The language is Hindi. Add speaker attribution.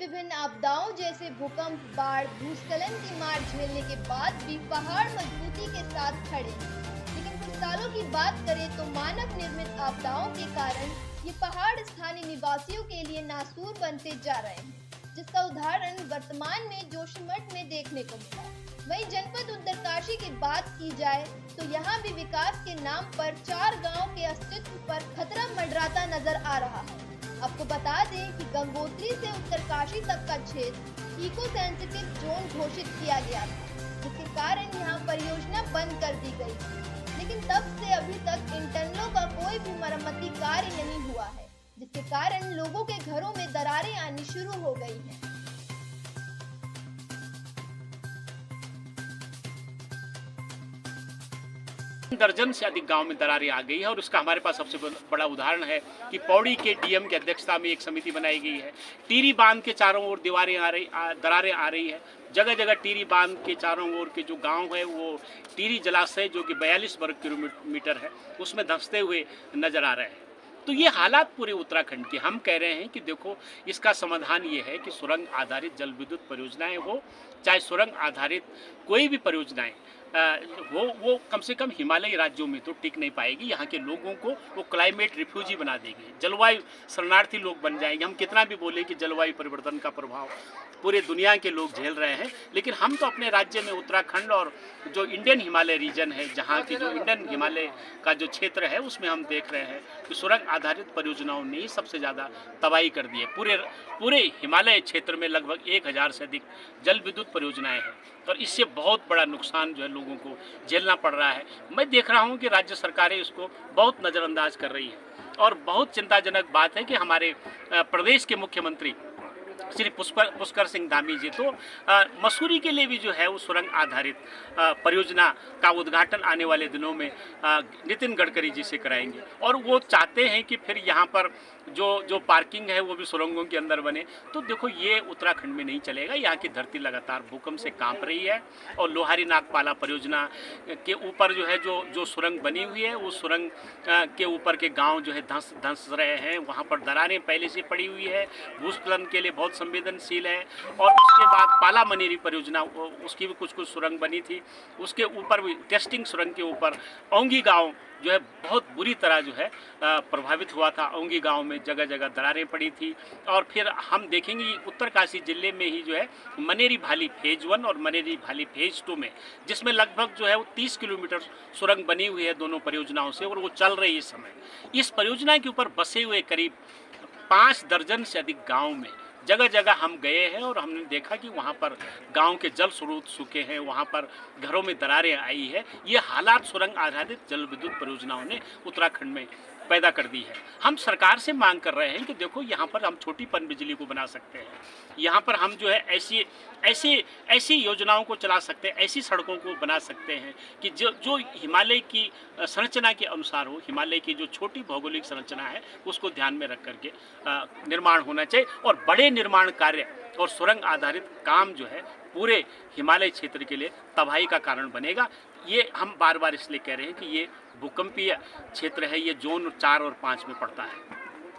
Speaker 1: विभिन्न आपदाओं जैसे भूकंप, बाढ़, भूस्खलन की मार झेलने के बाद भी पहाड़ मजबूती के साथ खड़े हैं। लेकिन कुछ सालों की बात करें तो मानव निर्मित आपदाओं के कारण ये पहाड़ स्थानीय निवासियों के लिए नासूर बनते जा रहे हैं, जिसका उदाहरण वर्तमान में जोशीमठ में देखने को मिला। वहीं जनपद उत्तरकाशी की बात की जाए तो यहाँ भी विकास के नाम पर 4 गांव के अस्तित्व पर खतरा मंडराता नजर आ रहा है। आपको बता दें कि गंगोत्री से उत्तरकाशी तक का क्षेत्र इको सेंसिटिव जोन घोषित किया गया था, जिसके कारण यहाँ परियोजना बंद कर दी गई थी। लेकिन तब से अभी तक इन टनलों का कोई भी मरम्मती कार्य नहीं हुआ है, जिसके कारण लोगों के घरों में दरारें आनी शुरू हो गई हैं।
Speaker 2: दर्जन से अधिक गांव में दरारें आ गई है और उसका हमारे पास सबसे बड़ा उदाहरण है कि पौड़ी के डीएम की अध्यक्षता में एक समिति बनाई गई है। टीरी बांध के चारों ओर दरारें आ रही है। जगह जगह टीरी बांध के चारों ओर के जो गांव है वो टीरी जलाशय जो कि 42 वर्ग किलोमीटर है उसमें धंसते हुए नजर आ रहे हैं। तो ये हालात पूरे उत्तराखंड के, हम कह रहे हैं कि देखो इसका समाधान ये है कि सुरंग आधारित जल विद्युत परियोजनाएं हो, चाहे सुरंग आधारित कोई भी परियोजनाएं वो कम से कम हिमालयी राज्यों में तो टिक नहीं पाएगी। यहाँ के लोगों को वो क्लाइमेट रिफ्यूजी बना देगी, जलवायु शरणार्थी लोग बन जाएंगे। हम कितना भी बोले कि जलवायु परिवर्तन का प्रभाव पूरे दुनिया के लोग झेल रहे हैं, लेकिन हम तो अपने राज्य में उत्तराखंड और जो इंडियन हिमालय रीजन है, जहाँ की जो इंडियन हिमालय का जो क्षेत्र है उसमें हम देख रहे हैं कि सुरंग आधारित परियोजनाओं ने ही सबसे ज़्यादा तबाही कर दी है। पूरे हिमालय क्षेत्र में लगभग 1000 से अधिक जल विद्युत परियोजनाएं हैं और इससे बहुत बड़ा नुकसान जो है लोगों को झेलना पड़ रहा है। मैं देख रहा हूँ कि राज्य सरकारें इसको बहुत नज़रअंदाज कर रही है और बहुत चिंताजनक बात है कि हमारे प्रदेश के मुख्यमंत्री श्री पुष्कर सिंह धामी जी तो मसूरी के लिए भी जो है वो सुरंग आधारित परियोजना का उद्घाटन आने वाले दिनों में नितिन गडकरी जी से कराएंगे और वो चाहते हैं कि फिर यहाँ पर जो पार्किंग है वो भी सुरंगों के अंदर बने। तो देखो ये उत्तराखंड में नहीं चलेगा। यहाँ की धरती लगातार भूकंप से कांप रही है और लोहारी नागपाला परियोजना के ऊपर जो है जो सुरंग बनी हुई है उस सुरंग के ऊपर के गांव जो है धंस रहे हैं। वहाँ पर दरारें पहले से पड़ी हुई है, भूस्खलन के लिए बहुत संवेदनशील है। और उसके बाद पाला मनेरी परियोजना उसकी भी कुछ सुरंग बनी थी, उसके ऊपर भी टेस्टिंग सुरंग के ऊपर औंगी गाँव जो है बहुत बुरी तरह जो है प्रभावित हुआ था। औंगी गांव में जगह जगह दरारें पड़ी थी। और फिर हम देखेंगे उत्तरकाशी जिले में ही जो है मनेरी भाली फेज 1 और मनेरी भाली फेज 2 में, जिसमें लगभग जो है वो 30 किलोमीटर सुरंग बनी हुई है दोनों परियोजनाओं से और वो चल रही है इस समय। इस परियोजना के ऊपर बसे हुए करीब 5 दर्जन से अधिक गाँव में जगह जगह हम गए हैं और हमने देखा कि वहाँ पर गांव के जल स्रोत सूखे हैं, वहाँ पर घरों में दरारें आई है। ये हालात सुरंग आधारित जल विद्युत परियोजनाओं ने उत्तराखंड में पैदा कर दी है। हम सरकार से मांग कर रहे हैं कि देखो यहाँ पर हम छोटी पनबिजली को बना सकते हैं, यहाँ पर हम जो है ऐसी योजनाओं को चला सकते हैं, ऐसी सड़कों को बना सकते हैं कि जो हिमालय की संरचना के अनुसार हो। हिमालय की जो छोटी भौगोलिक संरचना है उसको ध्यान में रख करके निर्माण होना चाहिए और बड़े निर्माण कार्य और सुरंग आधारित काम जो है पूरे हिमालय क्षेत्र के लिए तबाही का कारण बनेगा। ये हम बार बार इसलिए कह रहे हैं कि ये भूकंपीय क्षेत्र है, ये जोन 4 और 5 में पड़ता है।